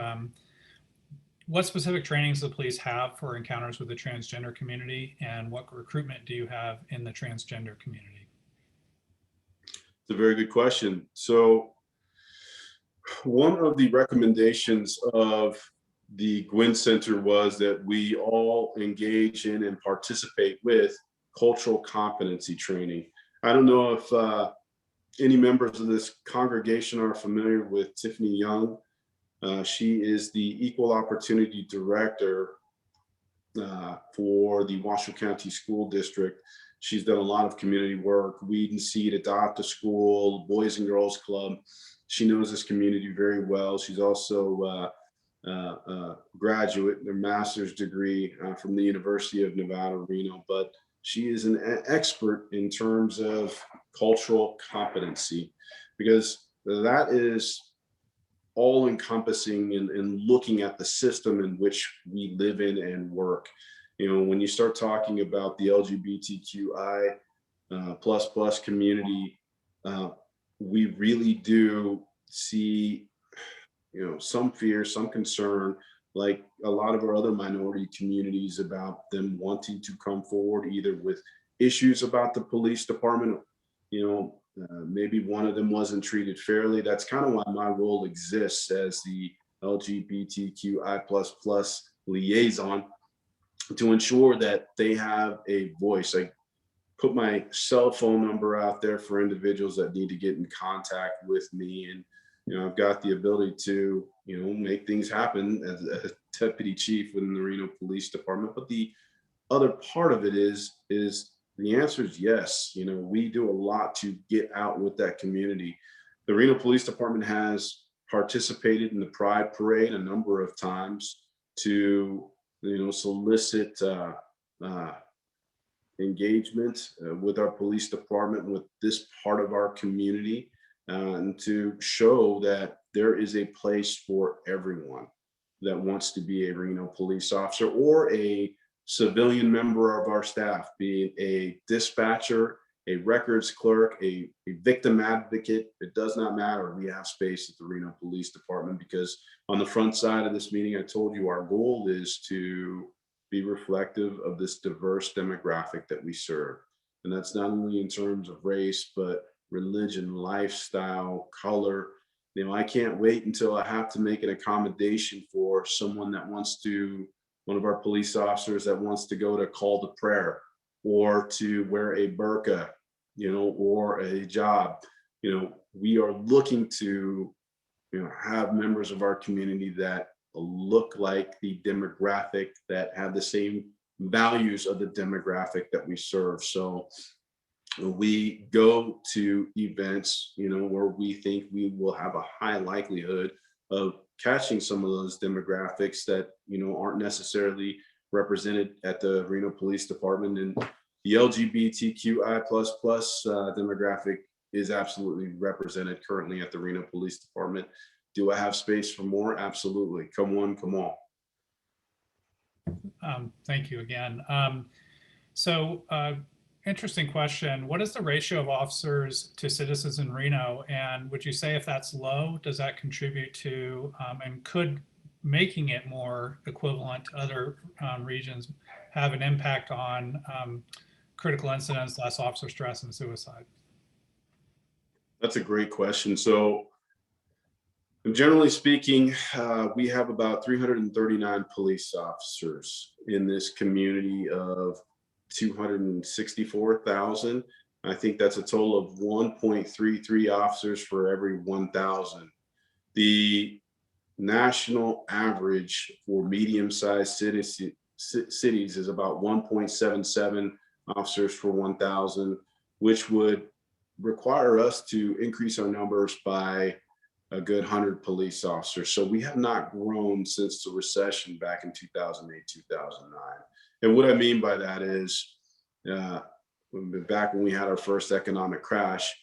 what specific trainings do the police have for encounters with the transgender community, and what recruitment do you have in the transgender community? It's a very good question. So one of the recommendations of the Guinn Center was that we all engage in and participate with cultural competency training. I don't know if any members of this congregation are familiar with Tiffany Young. She is the Equal Opportunity Director for the Washoe County School District. She's done a lot of community work, Weed and Seed, Adopt a School, Boys and Girls Club. She knows this community very well. She's also a graduate, a master's degree from the University of Nevada, Reno, but she is an expert in terms of cultural competency, because that is all encompassing in looking at the system in which we live in and work. When you start talking about the LGBTQI plus community, we really do see, some fear, some concern, like a lot of our other minority communities, about them wanting to come forward either with issues about the police department. Maybe one of them wasn't treated fairly. That's kind of why my role exists as the LGBTQI++ liaison, to ensure that they have a voice. I put my cell phone number out there for individuals that need to get in contact with me. And, I've got the ability to, make things happen as a deputy chief within the Reno Police Department. But the other part of it is The answer is yes. You know, we do a lot to get out with that community. The Reno Police Department has participated in the Pride Parade a number of times to, solicit uh, engagement with our police department, with this part of our community, and to show that there is a place for everyone that wants to be a Reno police officer or a civilian member of our staff, be it a dispatcher, a records clerk, a victim advocate. It does not matter. We have space at the Reno Police Department because on the front side of this meeting, I told you our goal is to be reflective of this diverse demographic that we serve. And that's not only in terms of race, but religion, lifestyle, color. I can't wait until I have to make an accommodation for someone that wants to, one of our police officers that wants to go to call to prayer or to wear a burqa, or a hijab. We are looking to, have members of our community that look like the demographic, that have the same values of the demographic that we serve. So we go to events, where we think we will have a high likelihood of catching some of those demographics that, aren't necessarily represented at the Reno Police Department. And the LGBTQI++ demographic is absolutely represented currently at the Reno Police Department. Do I have space for more? Absolutely. Come on, come on. Thank you again. Interesting question. What is the ratio of officers to citizens in Reno? And would you say if that's low, does that contribute to, and could making it more equivalent to other regions have an impact on critical incidents, less officer stress and suicide? That's a great question. So generally speaking, we have about 339 police officers in this community of 264,000. I think that's a total of 1.33 officers for every 1,000. The national average for medium-sized cities is about 1.77 officers for 1,000, which would require us to increase our numbers by a good 100 police officers. So we have not grown since the recession back in 2008, 2009. And what I mean by that is, back when we had our first economic crash,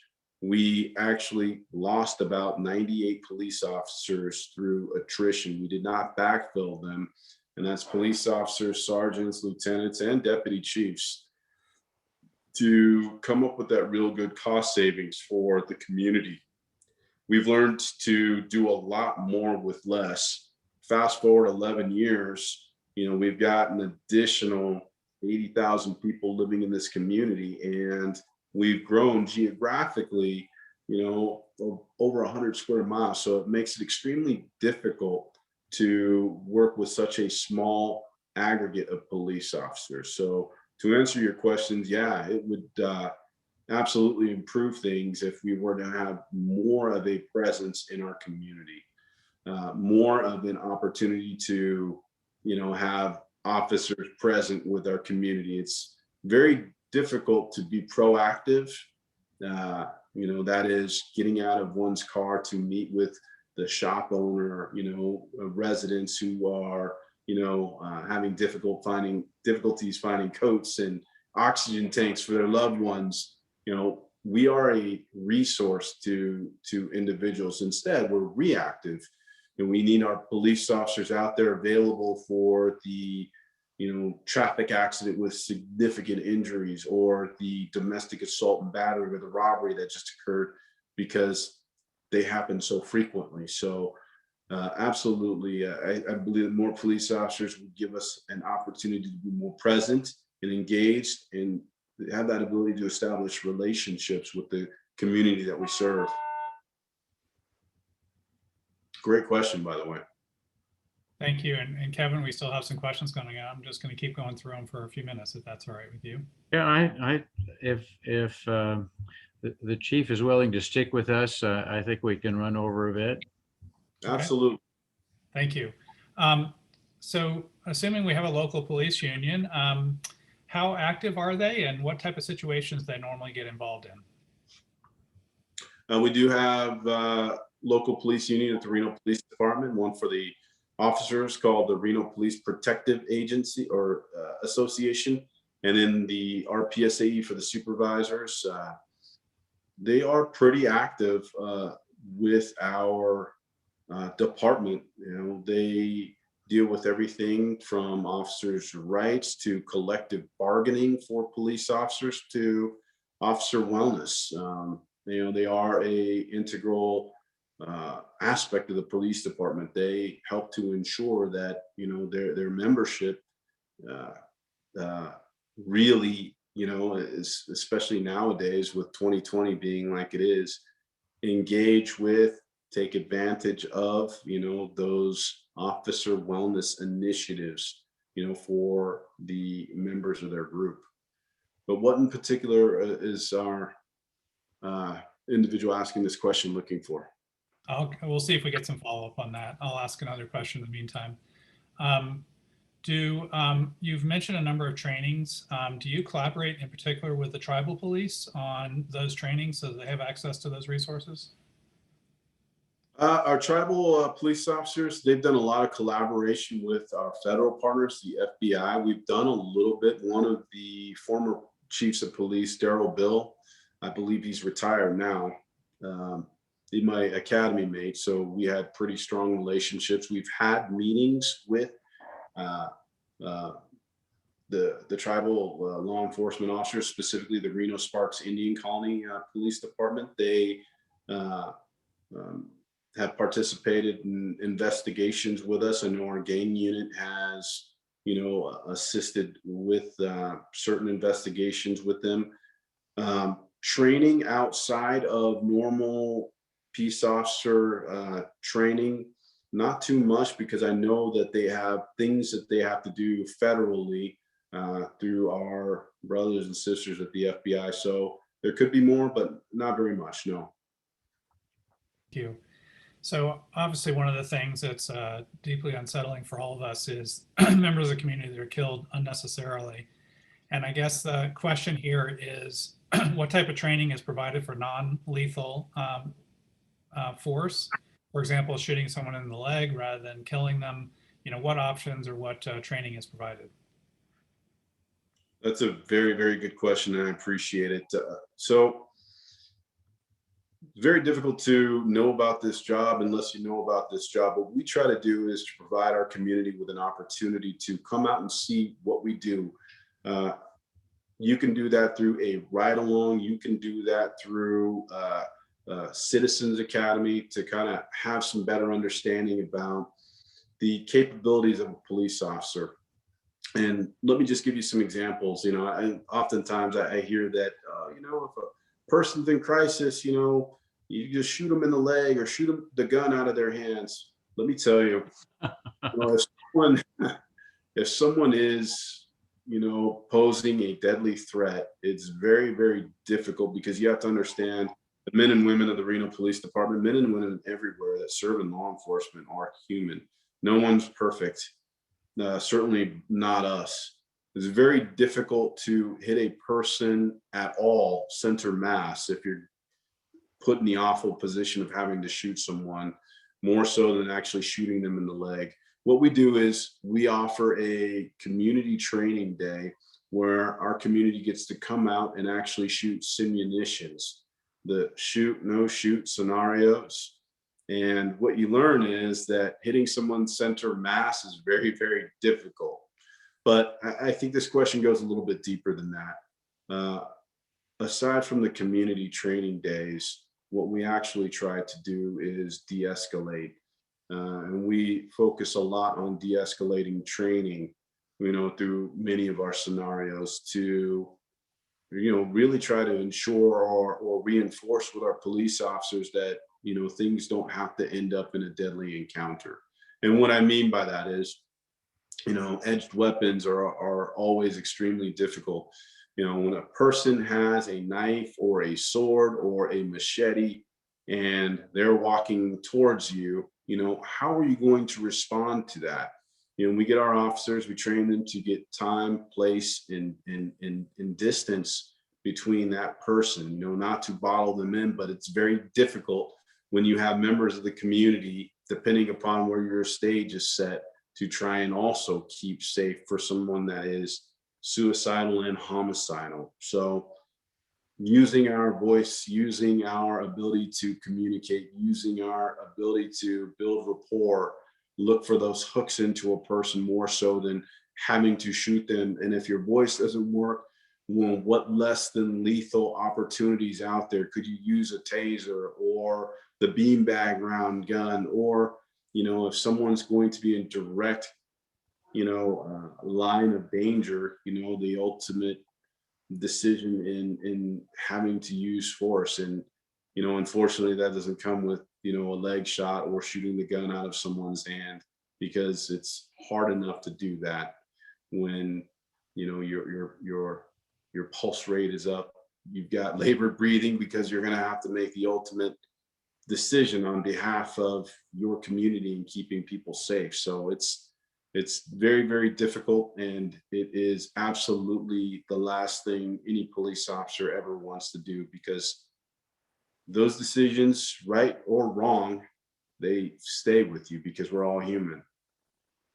we actually lost about 98 police officers through attrition. We did not backfill them. And that's police officers, sergeants, lieutenants, and deputy chiefs, to come up with that real good cost savings for the community. We've learned to do a lot more with less. Fast forward 11 years, we've got an additional 80,000 people living in this community, and we've grown geographically, over 100 square miles. So it makes it extremely difficult to work with such a small aggregate of police officers. So to answer your questions, yeah, it would absolutely improve things if we were to have more of a presence in our community, more of an opportunity to, have officers present with our community. It's very difficult to be proactive. That is getting out of one's car to meet with the shop owner, residents who are, having difficulties finding coats and oxygen tanks for their loved ones. We are a resource to individuals. Instead, we're reactive, and we need our police officers out there available for the traffic accident with significant injuries, or the domestic assault and battery, or the robbery that just occurred, because they happen so frequently. So absolutely, I believe more police officers would give us an opportunity to be more present and engaged, and have that ability to establish relationships with the community that we serve. Great question, by the way. Thank you. And Kevin, we still have some questions coming out. I'm just going to keep going through them for a few minutes, if that's all right with you. Yeah, if the chief is willing to stick with us, I think we can run over a bit. Absolutely. Okay. Thank you. So assuming we have a local police union, how active are they and what type of situations they normally get involved in? We do have local police union at the Reno Police Department, one for the officers called the Reno Police Protective Agency or Association, and then the RPSAE for the supervisors. They are pretty active with our department. You know, they deal with everything from officers' rights to collective bargaining for police officers to officer wellness. You know, they are a integral aspect of the police department. They help to ensure that, you know, their membership really, you know, is, especially nowadays with 2020 being like it is, engage with, take advantage of, you know, those officer wellness initiatives, you know, for the members of their group. But what in particular is our individual asking this question looking for? We'll see if we get some follow-up on that. I'll ask another question in the meantime. You've mentioned a number of trainings. Do you collaborate in particular with the tribal police on those trainings so that they have access to those resources? Our tribal police officers, they've done a lot of collaboration with our federal partners, the FBI. We've done a little bit. One of the former chiefs of police, Daryl Bill, I believe he's retired now. He's my academy mate, so we had pretty strong relationships. We've had meetings with the tribal law enforcement officers, specifically the Reno Sparks Indian Colony Police Department. They have participated in investigations with us. I know our gang unit has, you know, assisted with certain investigations with them. Training outside of normal peace officer training, not too much, because I know that they have things that they have to do federally through our brothers and sisters at the FBI. So there could be more, but not very much, no. Thank you. So obviously one of the things that's deeply unsettling for all of us is members of the community that are killed unnecessarily. And I guess the question here is what type of training is provided for non-lethal force? For example, shooting someone in the leg rather than killing them. You know, what options or what training is provided? That's a very, very good question, and I appreciate it. So it's very difficult to know about this job unless you know about this job. What we try to do is to provide our community with an opportunity to come out and see what we do. You can do that through a ride along. You can do that through Citizens Academy to kind of have some better understanding about the capabilities of a police officer. And let me just give you some examples. You know, oftentimes I hear that, you know, if a person's in crisis, you know, you just shoot them in the leg or shoot them the gun out of their hands. Let me tell you, you know, if someone is, you know, posing a deadly threat, it's very, very difficult, because you have to understand the men and women of the Reno Police Department, men and women everywhere that serve in law enforcement are human. No one's perfect. Certainly not us. It's very difficult to hit a person at all center mass if you're put in the awful position of having to shoot someone, more so than actually shooting them in the leg. What we do is we offer a community training day where our community gets to come out and actually shoot simunitions, the shoot, no shoot scenarios. And what you learn is that hitting someone's center mass is very, very difficult. But I think this question goes a little bit deeper than that. Aside from the community training days, what we actually try to do is de-escalate. And we focus a lot on de-escalating training, you know, through many of our scenarios to, you know, really try to ensure or reinforce with our police officers that, you know, things don't have to end up in a deadly encounter. And what I mean by that is, you know, edged weapons are always extremely difficult. You know, when a person has a knife or a sword or a machete and they're walking towards you, you know, how are you going to respond to that? You know, we get our officers, we train them to get time, place, and distance between that person, you know, not to bottle them in, but it's very difficult when you have members of the community, depending upon where your stage is set, to try and also keep safe for someone that is suicidal and homicidal. So using our voice, using our ability to communicate, using our ability to build rapport, look for those hooks into a person more so than having to shoot them. And if your voice doesn't work, well, what less than lethal opportunities out there? Could you use a taser or the beanbag round gun? Or, you know, if someone's going to be in direct, you know, line of danger, you know, the ultimate decision in having to use force. And, you know, unfortunately that doesn't come with, you know, a leg shot or shooting the gun out of someone's hand, because it's hard enough to do that when, you know, your pulse rate is up, you've got labored breathing, because you're going to have to make the ultimate decision on behalf of your community and keeping people safe. So it's very, very difficult, and it is absolutely the last thing any police officer ever wants to do, because those decisions, right or wrong, they stay with you, because we're all human.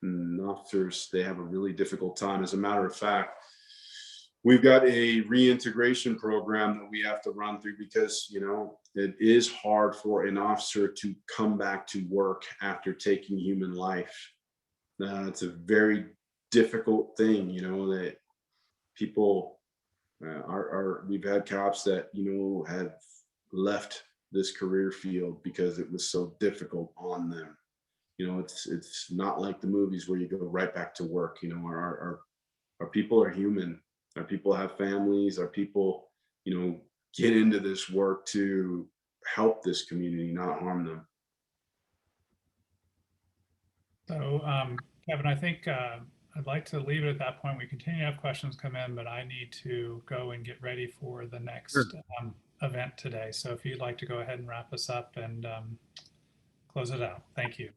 And officers, they have a really difficult time. As a matter of fact, we've got a reintegration program that we have to run through, because, you know, it is hard for an officer to come back to work after taking human life. It's a very difficult thing, you know, that people we've had cops that, you know, have left this career field because it was so difficult on them. You know, it's not like the movies where you go right back to work. You know, our people are human. Our people have families. Our people, you know, get into this work to help this community, not harm them. So, Kevin, I think I'd like to leave it at that point. We continue to have questions come in, but I need to go and get ready for the next Sure. event today. So if you'd like to go ahead and wrap us up and close it out. Thank you.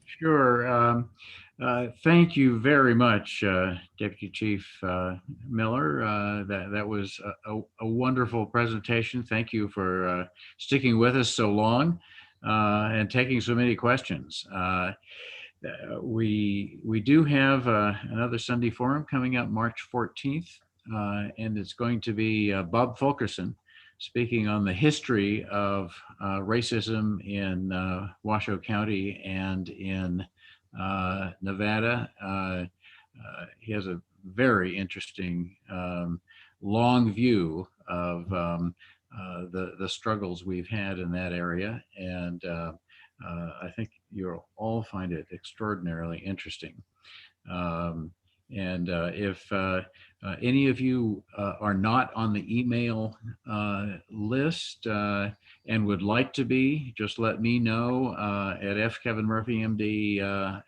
Sure. Thank you very much, Deputy Chief Miller. That was a wonderful presentation. Thank you for sticking with us so long and taking so many questions. We do have another Sunday forum coming up March 14th, and it's going to be Bob Fulkerson speaking on the history of racism in Washoe County and in Nevada. He has a very interesting long view of the struggles we've had in that area, and I think you'll all find it extraordinarily interesting. And if any of you are not on the email list and would like to be, just let me know at fkevinmurphymd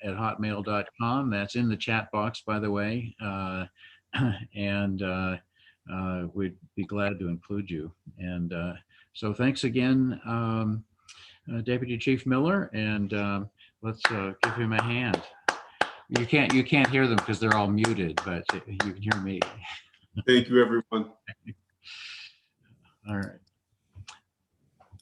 at hotmail.com. That's in the chat box, by the way. And we'd be glad to include you. And so thanks again, Deputy Chief Miller, and let's give him a hand. You can't hear them because they're all muted, but you can hear me. Thank you, everyone. All right.